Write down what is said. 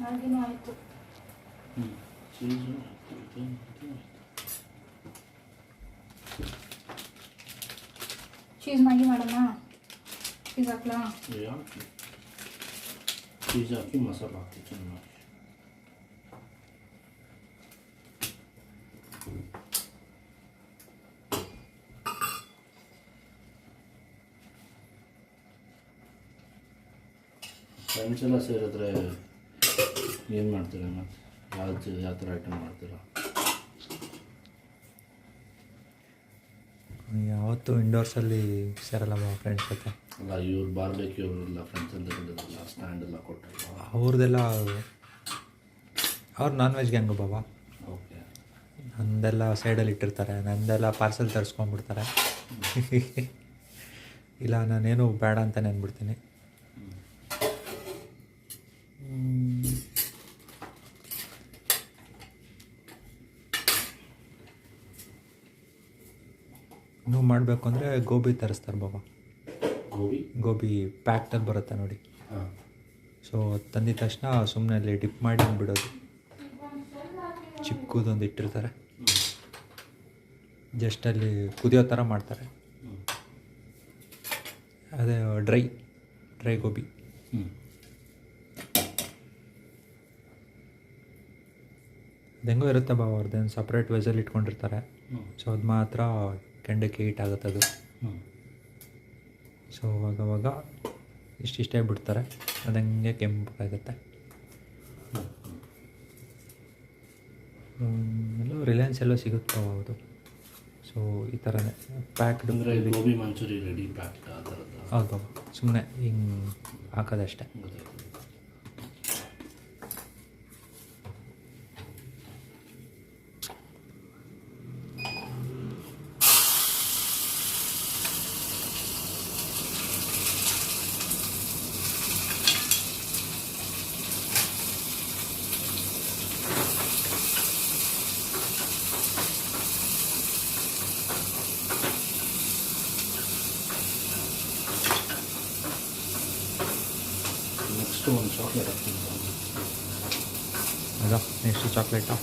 ಹಾಗೇನೂ ಆಯಿತು. Cheese cheese Maggi ಮಾಡೋಣ. Cheese ಹಾಕ್ಲಾ? ಹಾಕಿ cheese ಹಾಕಿ ಮಸಾಲ ಹಾಕಿ ಚೆನ್ನಾಗಿ. ಫ್ರೆಂಡ್ಸ್ ಎಲ್ಲ ಸೇರಿದ್ರೆ ಏನು ಮಾಡ್ತೀರಾ ಮತ್ತು ಯಾವ ಥರ ಐಟಮ್ ಮಾಡ್ತೀರಾ? ಯಾವತ್ತು ಇಂಡೋರ್ಸಲ್ಲಿ ಸೇರಲ್ಲ ಫ್ರೆಂಡ್ಸ್ ಜೊತೆ. ಅಲ್ಲ ಇವ್ರು ಬಾರ್ಬೇಕ್ಯೂ ಅವರೆಲ್ಲ ಫ್ರೆಂಡ್ಸ್ ಎಲ್ಲ ಬಂದಿರಲ್ಲ, ಸ್ಟ್ಯಾಂಡ್ ಎಲ್ಲ ಕೊಟ್ಟಲ್ಲ ಅವ್ರದ್ದೆಲ್ಲ. ಅವ್ರು ನಾನ್ ವೆಜ್ ಗ್ಯಾಂಗು ಬಾಬಾ. ಓಕೆ. ನಂದೆಲ್ಲ ಸೈಡಲ್ಲಿ ಇಟ್ಟಿರ್ತಾರೆ, ನಂದೆಲ್ಲ ಪಾರ್ಸೆಲ್ ತರಿಸ್ಕೊಂಡ್ಬಿಡ್ತಾರೆ. ಇಲ್ಲ ನಾನೇನು ಬೇಡ ಅಂತಲೇ ಅಂದ್ಬಿಡ್ತೀನಿ. ನೀವು ಮಾಡಬೇಕು ಅಂದರೆ ಗೋಬಿ ತರಿಸ್ತಾರೆ ಬಾಬಾ. ಗೋಬಿ ಪ್ಯಾಕ್ಟಲ್ಲಿ ಬರುತ್ತೆ ನೋಡಿ. ಸೊ ತಂದಿದ ತಕ್ಷಣ ಸುಮ್ಮನೆ ಅಲ್ಲಿ ಡಿಪ್ ಮಾಡಿ ಬಿಡೋದು. ಚಿಕ್ಕದೊಂದು ಇಟ್ಟಿರ್ತಾರೆ, ಜಸ್ಟ್ ಅಲ್ಲಿ ಕುದಿಯೋ ಥರ ಮಾಡ್ತಾರೆ. ಅದೇ ಡ್ರೈ ಗೋಬಿ. ಹೆಂಗೋ ಇರುತ್ತೆ ಬಾಬಾ, ಅವ್ರದ್ದೇನು ಸಪ್ರೇಟ್ ವೆಜಲ್ಲಿ ಇಟ್ಕೊಂಡಿರ್ತಾರೆ. ಸೊ ಅದು ಮಾತ್ರ ಕೆಂಡಕ್ಕೆ ಹೀಟ್ ಆಗುತ್ತೆ ಅದು. ಸೊ ಅವಾಗ ಇಷ್ಟಿಷ್ಟೇ ಬಿಡ್ತಾರೆ, ಅದಂಗೆ ಕೆಂಪಾಗುತ್ತೆ. ಎಲ್ಲೋ ರಿಲಯನ್ಸ್ ಎಲ್ಲೋ ಸಿಗುತ್ತೆ ಅದು. ಸೊ ಈ ಥರನೇ packed gobi manchuri ready pack ಆ ಥರದ್ದು. ಹೌದು ಬಾಬಾ, ಸುಮ್ಮನೆ ಹಿಂಗೆ ಹಾಕೋದಷ್ಟೇ. ನೆಕ್ಸ್ಟ್ ಒಂದು ಚಾಕ್ಲೇಟ್ ಹಾಕ್ತೀನಿ. ಅಲ್ಲ ನೆಕ್ಸ್ಟ್ ಚಾಕ್ಲೇಟಾ?